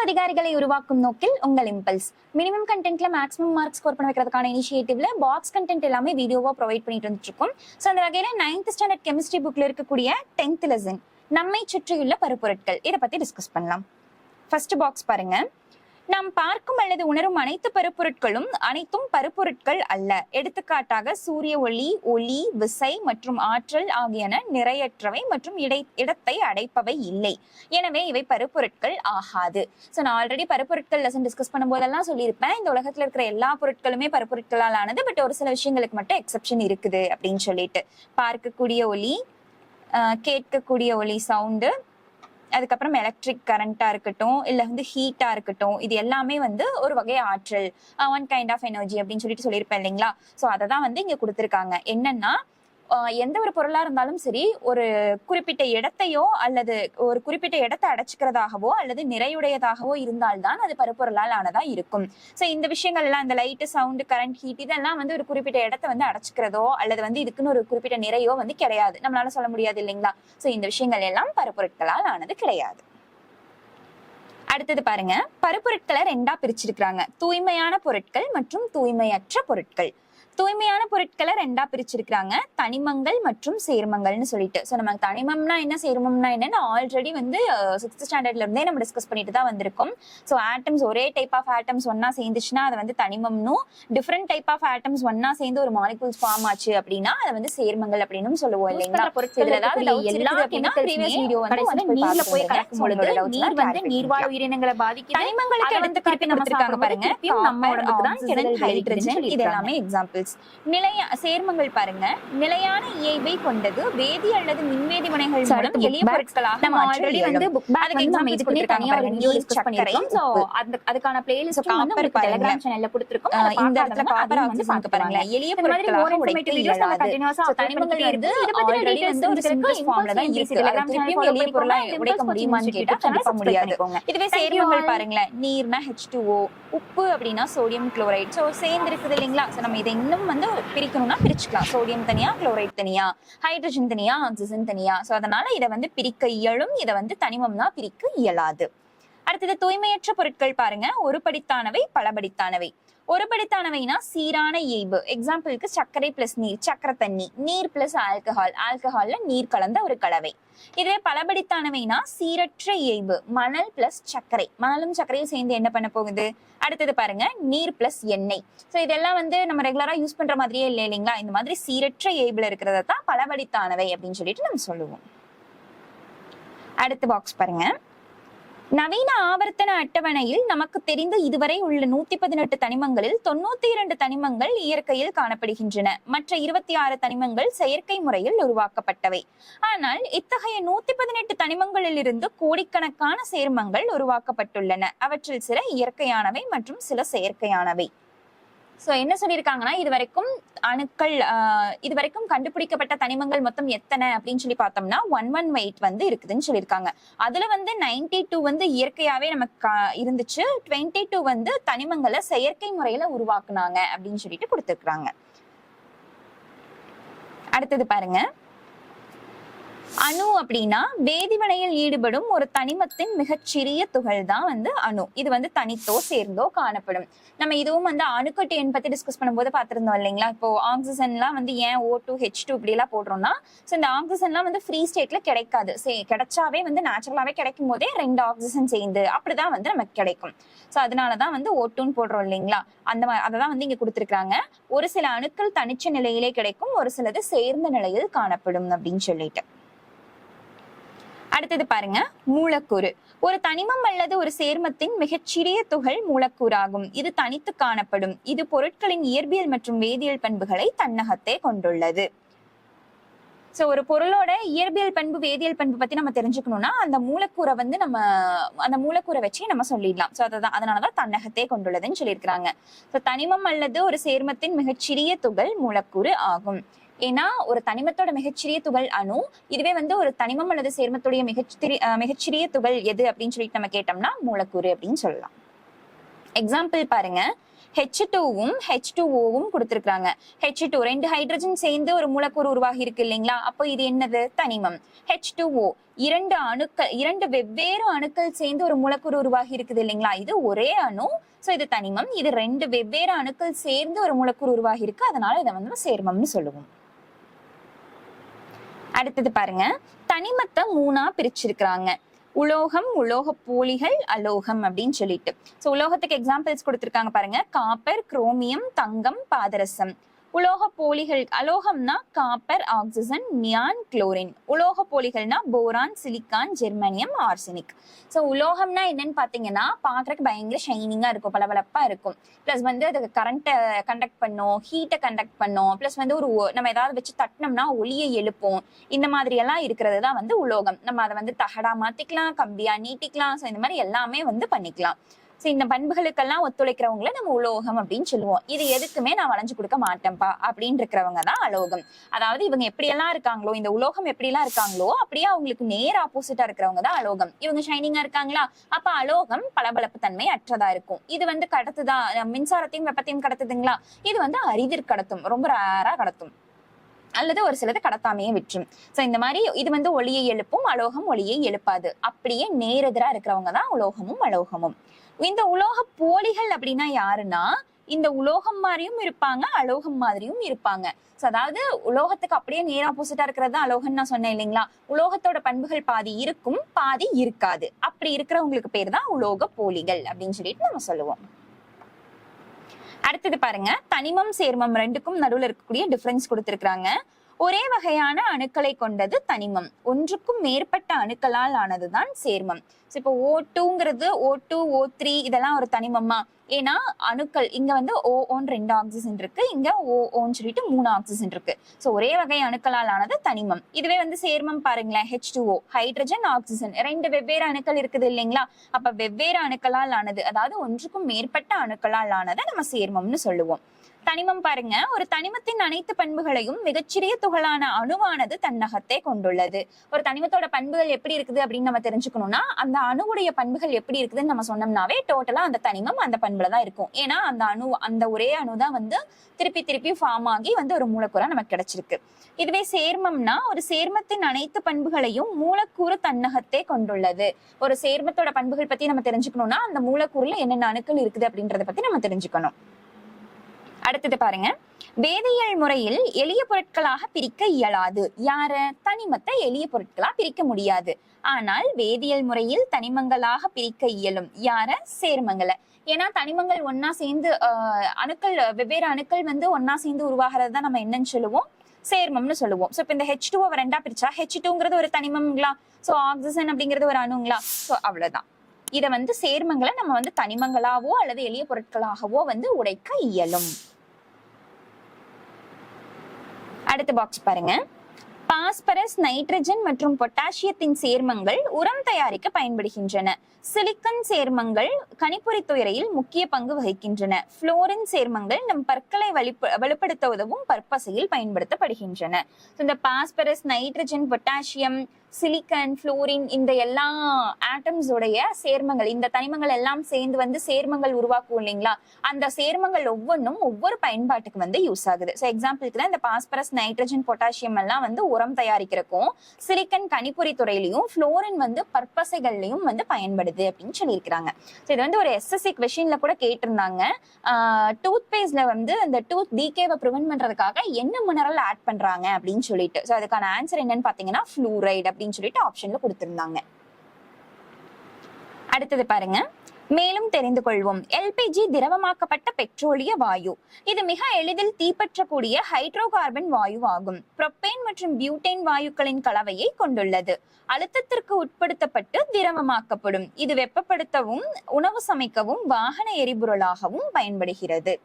அதிகாரிகளை உருவாக்கும் நோக்கில் உங்கள் இம்பல்ஸ். மினிமம் கண்டென்ட்ல மேக்ஸிமம் மார்க் ஸ்கோர் பண்ண வைக்கிறதுக்கான இனிஷியேட்டிவ்ல பாக்ஸ் கண்டென்ட் எல்லாமே வீடியோவா ப்ரொவைட் பண்ணிட்டு வந்துட்டு இருக்கோம். ஸோ அந்த வகையில 9th ஸ்டாண்டர்ட் கெமிஸ்ட்ரி புக்ல இருக்கக்கூடிய 10th லெசன் நம்மை சுற்றியுள்ள பருப்பொருட்கள் இதை பத்தி டிஸ்கஸ் பண்ணலாம். ஃபர்ஸ்ட் பாக்ஸ் பாருங்க. நாம் பார்க்கும் அல்லது உணரும் அனைத்து பருப்பொருட்களும் அனைத்தும் பருப்பொருட்கள் அல்ல. எடுத்துக்காட்டாக சூரிய ஒளி, ஒளி, விசை மற்றும் ஆற்றல் ஆகியன நிறையற்றவை மற்றும் இடத்தை அடைப்பவை இல்லை. எனவே இவை பருப்பொருட்கள் ஆகாது. ஸோ நான் ஆல்ரெடி பருப்பொருட்கள் லெசன் டிஸ்கஸ் பண்ணும் போதெல்லாம் சொல்லியிருப்பேன், இந்த உலகத்துல இருக்கிற எல்லா பொருட்களுமே பருப்பொருட்களால் ஆனது, பட் ஒரு சில விஷயங்களுக்கு மட்டும் எக்ஸெப்ஷன் இருக்குது அப்படின்னு சொல்லிட்டு. பார்க்கக்கூடிய ஒளி, கேட்கக்கூடிய ஒளி சவுண்டு, அதுக்கப்புறம் எலக்ட்ரிக் கரண்டா இருக்கட்டும், இல்ல வந்து ஹீட்டா இருக்கட்டும், இது எல்லாமே வந்து ஒரு வகை ஆற்றல், ஒன் கைண்ட் ஆஃப் எனர்ஜி அப்படின்னு சொல்லிட்டு சொல்லியிருப்பேன் இல்லைங்களா. ஸோ அதை தான் வந்து இங்க கொடுத்துருக்காங்க. என்னன்னா எந்த ஒரு பொருளா இருந்தாலும் சரி, ஒரு குறிப்பிட்ட இடத்தையோ அல்லது ஒரு குறிப்பிட்ட இடத்தை அடைச்சிக்கிறதாகவோ அல்லது நிறையுடையதாகவோ இருந்தால்தான் அது பருப்பொருளால் ஆனதா இருக்கும். ஸோ இந்த விஷயங்கள் எல்லாம், இந்த லைட்டு, சவுண்டு, கரண்ட், ஹீட், இதெல்லாம் வந்து ஒரு குறிப்பிட்ட இடத்தை வந்து அடைச்சிக்கிறதோ அல்லது வந்து இதுக்குன்னு ஒரு குறிப்பிட்ட நிறையோ வந்து கிடையாது, நம்மளால சொல்ல முடியாது இல்லைங்களா. ஸோ இந்த விஷயங்கள் எல்லாம் பருப்பொருட்களால் ஆனது கிடையாது. அடுத்தது பாருங்க, பருப்பொருட்களை ரெண்டா பிரிச்சிருக்கிறாங்க, தூய்மையான பொருட்கள் மற்றும் தூய்மையற்ற பொருட்கள். தூய்மையான பொருட்களை ரெண்டா பிரிச்சிருக்கிறாங்க, தனிமங்கள் மற்றும் சேர்மங்கள்னு சொல்லிட்டு. ஸோ நம்ம தனிமம்னா என்ன, சேர்மம்னா என்னன்னு ஆல்ரெடி வந்து 6th ஸ்டாண்டர்ட்ல இருந்தே நம்ம டிஸ்கஸ் பண்ணிட்டு தான் வந்திருக்கோம். ஸோ ஆட்டம்ஸ், ஒரே டைப் ஆஃப் ஆட்டம்ஸ் ஒன்னா சேர்ந்துச்சுன்னா அதை வந்து தனிமம்னும், டிஃப்ரெண்ட் டைப் ஆஃப் ஆட்டம்ஸ் ஒன்னா சேர்ந்து ஒரு மாலிகூல்ஸ் ஃபார்ம் ஆச்சு அப்படின்னா அதை வந்து சேர்மங்கள் அப்படின்னு சொல்லுவோம் இல்லைங்களா. நீர்ல போய் கலக்கும் பொழுது நீர் வந்து நீர்வாழ் உயிரினங்களை பாதிக்குது. தனிமங்களுக்கு வந்து குறிப்பிட்டு நம்ம பாருங்க, நம்ம உடம்புக்கு தான் ஹைட்ரஜன், இது எல்லாமே எக்ஸாம்பிள்ஸ். சேர்மங்கள் பாருங்க, நிலையான இயைபை கொண்டது, வேதி அல்லது மின்வேதி வினைகள் மூலம் எளிய பொருட்களாக நம்ம ஆல்ரெடி வந்து புக் பேக் எக்ஸாம் இதுக்கு தனியா ஒரு வீடியோ டிஸ்கஸ் பண்ணிருக்கோம். சோ அதுக்கான பிளேலிஸ்ட் வந்து நம்ம டெலிகிராம் சேனல்ல கொடுத்திருக்கோம். இந்த இடத்துல காப்பர் ஆக்சிஜன் பாருங்க, எளிய பொருட்களாக உடைக்க இயலாது. தனிமங்கள் இருந்து ஆல்ரெடி வந்து ஒரு சிம்பிள் ஃபார்ம்ல தான் இருக்கு. டெலிகிராம் சேனல் எளிய பொருளா உடைக்க முடியுமான்னு கேட்டா கண்டிப்பா முடியாது. இதுவே சேர்மங்கள் பாருங்க, நீர்னா H2O, உப்பு அப்படின்னா சோடியம் குளோரைட். சோ சேர்ந்து இருக்குது இல்லைங்களா. சோ நம்ம இதை இன்னும் வந்து பிரிக்கணும்னா பிரிச்சுக்கலாம், சோடியம் தனியா, குளோரைட் தனியா, ஹைட்ரஜன் தனியா, ஆக்சிஜன் தனியா. சோ அதனால இதை வந்து பிரிக்க இயலும், இதை வந்து தனிமம்னா பிரிக்க இயலாது. அடுத்தது தூய்மையற்ற பொருட்கள் பாருங்க, ஒருபடித்தானவை, பலபடித்தானவை. ஒருபடித்தானவைனா சீரான இயைபு. எக்ஸாம்பிளுக்கு சர்க்கரை பிளஸ் நீர், சக்கரை தண்ணி, நீர் பிளஸ் ஆல்கஹால், ஆல்கஹால்ல நீர் கலந்த ஒரு கலவை. இதுவே பலபடித்தானவைனா சீரற்ற இயைபு, மணல் பிளஸ் சர்க்கரை, மணலும் சர்க்கரையும் சேர்ந்து என்ன பண்ண போகுது. அடுத்தது பாருங்க, நீர் பிளஸ் எண்ணெய். ஸோ இதெல்லாம் வந்து நம்ம ரெகுலரா யூஸ் பண்ற மாதிரியே இல்லை இல்லைங்களா. இந்த மாதிரி சீரற்ற இயைபுல இருக்கிறத தான் பலபடித்தானவை அப்படின்னு சொல்லிட்டு நம்ம சொல்லுவோம். அடுத்த பாக்ஸ் பாருங்க, நவீன ஆவர்த்தன அட்டவணையில் நமக்கு தெரிந்த இதுவரை உள்ள 118 தனிமங்களில் 92 தனிமங்கள் இயற்கையில் காணப்படுகின்றன. மற்ற 26 தனிமங்கள் செயற்கை முறையில் உருவாக்கப்பட்டவை. ஆனால் இத்தகைய 118 தனிமங்களில் இருந்து கோடிக்கணக்கான சேர்மங்கள் உருவாக்கப்பட்டுள்ளன. அவற்றில் சில இயற்கையானவை மற்றும் சில செயற்கையானவை. சோ என்ன சொல்லியிருக்காங்கன்னா, இதுவரைக்கும் கண்டுபிடிக்கப்பட்ட தனிமங்கள் மொத்தம் எத்தனை அப்படின்னு சொல்லி பார்த்தோம்னா 11 வந்து இருக்குதுன்னு சொல்லியிருக்காங்க. அதுல வந்து 92 வந்து இயற்கையாவே நமக்கு இருந்துச்சு, 22 வந்து தனிமங்களை செயற்கை முறையில உருவாக்குனாங்க அப்படின்னு சொல்லிட்டு கொடுத்துருக்காங்க. அடுத்தது பாருங்க, அணு அப்படின்னா வேதிவினையில் ஈடுபடும் ஒரு தனிமத்தின் மிகச்சிறிய துகள் தான் வந்து அணு. இது வந்து தனித்தோ சேர்ந்தோ காணப்படும். நம்ம இதுவும் வந்து அணுக்கட்டு எண் பத்தி டிஸ்கஸ் பண்ணும்போது பார்த்திருந்தோம் இல்லைங்களா. இப்போ ஆக்சிஜன்லாம் வந்து ஏன் O2 H2 இப்படி எல்லாம் போடுறோம்னா, ஸோ இந்த ஆக்சிஜன்லாம் வந்து ஃப்ரீ ஸ்டேட்ல கிடைக்காது. கிடைச்சாவே வந்து நேச்சுரலாவே கிடைக்கும் போதே 2 ஆக்சிஜன் சேர்ந்து அப்படிதான் வந்து நமக்கு கிடைக்கும். ஸோ அதனாலதான் வந்து O2ன்னு போடுறோம் இல்லைங்களா. அதான் வந்து இங்க கொடுத்துருக்காங்க. ஒரு சில அணுக்கள் தனிச்ச நிலையிலே கிடைக்கும், ஒரு சிலது சேர்ந்த நிலையில் காணப்படும் அப்படின்னு சொல்லிட்டு. அடுத்தது பாருங்க, மூலக்கூறு. ஒரு தனிமம் அல்லது ஒரு சேர்மத்தின் மிகச்சிறிய துகள் மூலக்கூறாகும். இது தனித்து காணப்படும். இது பொருட்களின் இயற்பியல் மற்றும் வேதியியல் பண்புகளை தன்னகத்தே கொண்டுள்ளது. சோ ஒரு பொருளோட இயற்பியல் பண்பு, வேதியியல் பண்பு பத்தி நம்ம தெரிஞ்சுக்கணும்னா அந்த மூலக்கூறை வந்து அந்த மூலக்கூறை வச்சு நம்ம சொல்லிடலாம். சோ அதனாலதான் தன்னகத்தே கொண்டுள்ளதுன்னு சொல்லியிருக்கிறாங்க. சோ தனிமம் அல்லது ஒரு சேர்மத்தின் மிகச்சிறிய துகள் மூலக்கூறு ஆகும். ஏன்னா ஒரு தனிமத்தோட மிகச்சிறிய துகள் அணு, இதுவே வந்து ஒரு தனிமம் அல்லது சேர்மத்துடைய மிகச்சிறிய துகள் எது அப்படின்னு சொல்லிட்டு நம்ம கேட்டோம்னா மூலக்கூறு அப்படின்னு சொல்லலாம். எக்ஸாம்பிள் பாருங்க, H2வும் H2Oவும் கொடுத்திருக்காங்க. H2 2 ஹைட்ரஜன் சேர்ந்து ஒரு மூலக்கூறு உருவாகி இருக்கு இல்லைங்களா? அப்போ இது என்னது? தனிமம். H2O 2 வெவ்வேறு அணுக்கள் சேர்ந்து ஒரு மூலக்கூறு உருவாகி இருக்குது இல்லைங்களா? இது ஒரே அணு. சோ இது தனிமம். இது 2 வெவ்வேறு அணுக்கள் சேர்ந்து ஒரு மூலக்கூறு உருவாகி இருக்கு. அதனால இதை வந்து சேர்மம்னு சொல்லுவோம். அடுத்தது பாருங்க, தனிமத்தை 3ஆ பிரிச்சிருக்கிறாங்க. உலோகம், உலோக போலிகள், அலோகம் அப்படின்னு சொல்லிட்டு. சோ உலோகத்துக்கு எக்ஸாம்பிள்ஸ் கொடுத்திருக்காங்க பாருங்க. காப்பர், குரோமியம், தங்கம், பாதரசம். உலோக போலிகள், அலோகம்னா காப்பர், ஆக்சிஜன், நியான், குளோரின். உலோக போலிகள்னா போரான், சிலிக்கான், ஜெர்மானியம், ஆர்சனிக். சோ உலோகம்னா என்னன்னு பாத்தீங்கன்னா பாக்குறதுக்கு பயங்கர ஷைனிங்கா இருக்கும், பளபளப்பா இருக்கும். பிளஸ் வந்து அது கரண்ட்டை கண்டக்ட் பண்ணும், ஹீட்டை கண்டக்ட் பண்ணும். பிளஸ் வந்து நம்ம ஏதாவது வச்சு தட்டினோம்னா ஒளியை எழுப்போம். இந்த மாதிரி எல்லாம் இருக்கிறது தான் வந்து உலோகம். நம்ம அதை வந்து தகடா மாத்திக்கலாம், கம்பியா நீட்டிக்கலாம். ஸோ இந்த மாதிரி எல்லாமே வந்து பண்ணிக்கலாம். சோ இந்த பண்புகளுக்கெல்லாம் ஒத்துழைக்கிறவங்களை நம்ம உலோகம் அப்படின்னு சொல்லுவோம். இது எதுக்குமே நான் வளைஞ்சு கொடுக்க மாட்டேன்ப்பா அப்படின்னு இருக்கிறவங்க தான் அலோகம். அதாவது இவங்க எப்படியெல்லாம் இருக்காங்களோ, இந்த உலோகம் எப்படியெல்லாம் இருக்காங்களோ அப்படியே அவங்களுக்கு நேர் ஆப்போசிட்டா இருக்கிறவங்க தான் அலோகம். இவங்க ஷைனிங்கா இருக்காங்களா, அப்ப அலோகம் பளபளப்பு தன்மை அற்றதா இருக்கும். இது வந்து கடத்துதா, மின்சாரத்தையும் வெப்பத்தையும் கடத்துதுங்களா? இது வந்து அரிதிர் கடத்தும், ரொம்ப ரேரா கடத்தும், அல்லது ஒரு சிலது கடத்தாமையே விற்றும். சோ இந்த மாதிரி இது வந்து ஒளியை எழுப்பும், அலோகம் ஒளியை எழுப்பாது. அப்படியே நேரெதிரா இருக்கிறவங்க தான் உலோகமும் அலோகமும். இந்த உலோக போலிகள் அப்படின்னா யாருன்னா, இந்த உலோகம் மாதிரியும் இருப்பாங்க, அலோகம் மாதிரியும் இருப்பாங்க. அதாவது உலோகத்துக்கு அப்படியே நேர் ஆப்போசிட்டா இருக்கிறது தான் அலோகம்னு நான் சொன்னேன் இல்லைங்களா? உலோகத்தோட பண்புகள் பாதி இருக்கும், பாதி இருக்காது. அப்படி இருக்கிறவங்களுக்கு பேர் தான் உலோக போலிகள் அப்படின்னு சொல்லிட்டு நம்ம சொல்லுவோம். அடுத்தது பாருங்க, தனிமம் சேர்மம் ரெண்டுக்கும் நடுவில் இருக்கக்கூடிய டிஃபரன்ஸ் கொடுத்திருக்காங்க. ஒரே வகையான அணுக்களை கொண்டது தனிமம். ஒன்றுக்கும் மேற்பட்ட அணுக்களால் ஆனதுதான் சேர்மம். இப்போ O2ங்கிறது O2, O3 இதெல்லாம் ஒரு தனிமமா? ஏன்னா அணுக்கள் இங்க வந்து OO 2 ஆக்சிஜன் இருக்கு, இங்க OOன்னு சொல்லிட்டு 3 ஆக்சிஜன் இருக்கு. சோ ஒரே வகை அணுக்களால் ஆனது தனிமம். இதுவே வந்து சேர்மம் பாருங்களேன், H2O ஹைட்ரஜன், ஆக்சிஜன் 2 வெவ்வேறு அணுக்கள் இருக்குது இல்லைங்களா? அப்ப வெவ்வேறு அணுக்களால் ஆனது, அதாவது ஒன்றுக்கும் மேற்பட்ட அணுக்களால் ஆனதை நம்ம சேர்மம்னு சொல்லுவோம். தனிமம் பாருங்க, ஒரு தனிமத்தின் அனைத்து பண்புகளையும் மிகச்சிறிய துகளான அணுவானது தன்னகத்தே கொண்டுள்ளது. ஒரு தனிமத்தோட பண்புகள் எப்படி இருக்குது அப்படின்னு நம்ம தெரிஞ்சுக்கணும்னா, அந்த அணுவுடைய பண்புகள் எப்படி இருக்குதுன்னு நம்ம சொன்னோம்னாவே டோட்டலா அந்த தனிமம் அந்த பண்புல தான் இருக்கும். ஏன்னா அந்த ஒரே அணுதான் வந்து திருப்பி திருப்பி ஃபார்ம் ஆகி வந்து ஒரு மூலக்கூறா நமக்கு கிடைச்சிருக்கு. இதுவே சேர்மம்னா, ஒரு சேர்மத்தின் அனைத்து பண்புகளையும் மூலக்கூறு தன்னகத்தே கொண்டுள்ளது. ஒரு சேர்மத்தோட பண்புகள் பத்தி நம்ம தெரிஞ்சுக்கணும்னா அந்த மூலக்கூறுல என்னென்ன அணுக்கள் இருக்குது அப்படின்றத பத்தி நம்ம தெரிஞ்சுக்கணும். அடுத்தது பாருங்க, வேதியியல் முறையில் எளிய பொருட்களாக பிரிக்க இயலாது. யார? தனிமத்தை எளிய பொருட்களா பிரிக்க முடியாது. ஆனால் வேதியியல் முறையில் தனிமங்களாக பிரிக்க இயலும். யார? சேர்மங்களை. ஏன்னா தனிமங்கள் ஒன்னா சேர்ந்து அணுக்கள், வெவ்வேறு அணுக்கள் வந்து ஒன்னா சேர்ந்து உருவாகிறது தான் நம்ம என்னன்னு சொல்லுவோம்? சேர்மம்னு சொல்லுவோம். சோ இப்ப இந்த H2 ரெண்டா பிரிச்சா H2ங்கிறது ஒரு தனிமங்களா? சோ ஆக்சிஜன் அப்படிங்கிறது ஒரு அணுங்களா? சோ அவ்வளவுதான். இத வந்து சேர்மங்களை நம்ம வந்து தனிமங்களாவோ அல்லது எளிய பொருட்களாகவோ வந்து உடைக்க இயலும். அடுத்த பாக்ஸ் பாருங்க, பாஸ்பரஸ், நைட்ரஜன் மற்றும் பொட்டாசியத்தின் சேர்மங்கள் உரம் தயாரிக்க பயன்படுகின்றன. சிலிக்கன் சேர்மங்கள் கணிப்பொறி துறையில் முக்கிய பங்கு வகிக்கின்றன. புளோரின் சேர்மங்கள் நம் பற்களை வலுப்படுத்த உதவும் பற்பசையில் பயன்படுத்தப்படுகின்றன. இந்த phosphorus, nitrogen, potassium, silicon, fluorine இந்த எல்லா ஆட்டம்ஸ் உடைய சேர்மங்கள், இந்த தனிமங்கள் எல்லாம் சேர்ந்து வந்து சேர்மங்கள் உருவாக்கும் இல்லைங்களா? அந்த சேர்மங்கள் ஒவ்வொன்றும் ஒவ்வொரு பயன்பாட்டுக்கு வந்து யூஸ் ஆகுது. ஸோ எக்ஸாம்பிளுக்கு தான் இந்த பாஸ்பரஸ், நைட்ரஜன், பொட்டாசியம் எல்லாம் வந்து உரம் தயாரிக்கிறக்கும், சிலிக்கன் கணிப்பொறி துறையிலையும், புளோரின் வந்து பற்பசைகள்லையும் வந்து பயன்படுது அப்படின்னு சொல்லியிருக்கிறாங்க. ஸோ இது வந்து ஒரு SSC கொஸ்டின்ல கூட கேட்டிருந்தாங்க. டூத் பேஸ்ட்ல வந்து அந்த டூத் டீகேவை ப்ரிவென்ட் பண்றதுக்காக என்ன மினரல் ஆட் பண்றாங்க அப்படின்னு சொல்லிட்டு. ஸோ அதுக்கான ஆன்சர் என்னன்னு பாத்தீங்கன்னா ஃப்ளூரைடு அப்படின்னு சொல்லிட்டு ஆப்ஷன்ல கொடுத்திருந்தாங்க. அடுத்தது பாருங்க, மேலும் தெரிந்து கொள்வோம். LPG திரவமாக்கப்பட்ட பெட்ரோலிய வாயு. இது மிக எளிதில் தீப்பற்றக்கூடிய ஹைட்ரோ கார்பன் வாயு ஆகும். புரோப்பேன் மற்றும் பியூட்டேன் வாயுக்களின் கலவையை கொண்டுள்ளது. அழுத்தத்திற்கு உட்படுத்தப்பட்டு திரவமாக்கப்படும். இது வெப்பப்படுத்தவும், உணவு சமைக்கவும், வாகன எரிபொருளாகவும் பயன்படுகிறது.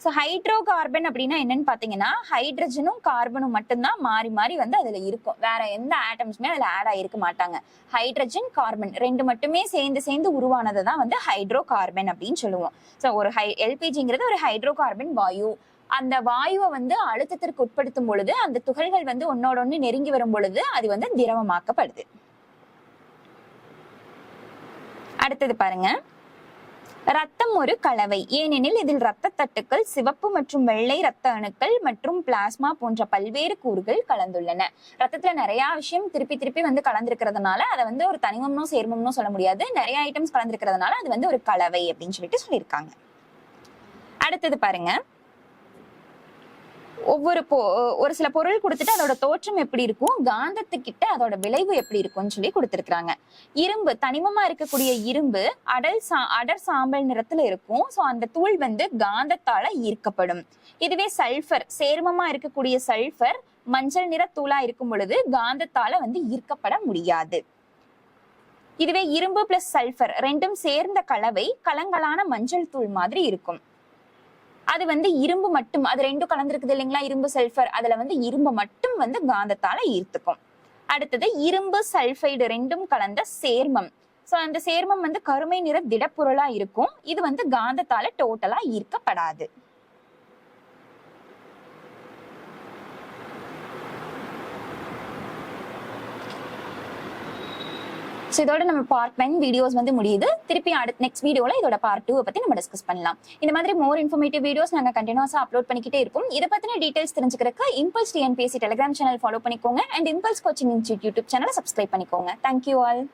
ஸோ ஹைட்ரோ கார்பன் அப்படின்னா என்னன்னு பாத்தீங்கன்னா, ஹைட்ரஜனும் கார்பனும் மட்டும்தான் மாறி மாறி வந்து அதுல இருக்கும். வேற எந்த ஆட்டம்ஸுமே அதுல ஆட் ஆயிருக்க மாட்டாங்க. ஹைட்ரஜன், கார்பன் ரெண்டு மட்டுமே சேர்ந்து உருவானதை தான் வந்து ஹைட்ரோ கார்பன் அப்படின்னு சொல்லுவோம். ஸோ ஒரு LPGங்கிறது ஒரு ஹைட்ரோ கார்பன் வாயு. அந்த வாயுவை வந்து அழுத்தத்திற்கு உட்படுத்தும் பொழுது அந்த துகள்கள் வந்து ஒன்னோட ஒண்ணு நெருங்கி வரும் பொழுது அது வந்து திரவமாக்கப்படுது. அடுத்தது பாருங்க, ரத்தம் ஒரு கலவை, ஏனெனில் இதில் இரத்த தட்டுக்கள், சிவப்பு மற்றும் வெள்ளை இரத்த அணுக்கள் மற்றும் பிளாஸ்மா போன்ற பல்வேறு கூறுகள் கலந்துள்ளன. ரத்தத்துல நிறைய விஷயம் திருப்பி திருப்பி கலந்திருக்கிறதுனால அதை ஒரு தனிமம்னோ சேர்மம்னோ சொல்ல முடியாது. நிறைய ஐட்டம்ஸ் கலந்திருக்கிறதுனால அது ஒரு கலவை அப்படின்னு சொல்லியிருக்காங்க. அடுத்தது பாருங்க, ஒரு சில பொருள் கொடுத்துட்டு அதோட தோற்றம் எப்படி இருக்கும், காந்தத்துக்கிட்ட அதோட விளைவு எப்படி இருக்கும்னு சொல்லி கொடுத்திருக்காங்க. இரும்பு, தனிமமா இருக்கக்கூடிய இரும்பு அடர் சாம்பல் நிறத்துல இருக்கும். சோ அந்த தூள் காந்தத்தால ஈர்க்கப்படும். இதுவே சல்பர், சேர்மமா இருக்கக்கூடிய சல்பர் மஞ்சள் நிற தூளா இருக்கும் பொழுது காந்தத்தால ஈர்க்கப்பட முடியாது. இதுவே இரும்பு பிளஸ் சல்பர் ரெண்டும் சேர்ந்த கலவை கலங்கலான மஞ்சள் தூள் மாதிரி இருக்கும். அது இரும்பு மட்டும், அது ரெண்டும் கலந்துருக்குது இல்லைங்களா, இரும்பு சல்பர், அதுல இரும்பு மட்டும் காந்தத்தால ஈர்த்துக்கும். அடுத்தது இரும்பு சல்பைடு ரெண்டும் கலந்த சேர்மம். சோ அந்த சேர்மம் கருமை நிற திடப்பொருளா இருக்கும். இது காந்தத்தால டோட்டலா ஈர்க்கப்படாது. ஸோ இதோட நம்ம பார்ட் 1 வீடியோஸ் முடியுது. திருப்பி நெக்ஸ்ட் வீடியோல இதோட பார்ட் 2 பத்தி நம்ம டிஸ்கஸ் பண்ணலாம். இந்த மாதிரி மோர் இன்ஃபர்மேட்டிவ் வீடியோஸ் நாங்க கண்டினியூஸா அப்லோட் பண்ணிக்கிட்டே இருப்போம். இதை பத்தின டீடைல்ஸ் தெரிஞ்சுக்கிறதுக்கு Impulse TNPSC Telegram channel follow பண்ணிக்கோங்க and Impulse coaching institute YouTube சேனலை சப்ஸ்கிரைப் பண்ணிக்கோங்க. Thank you all.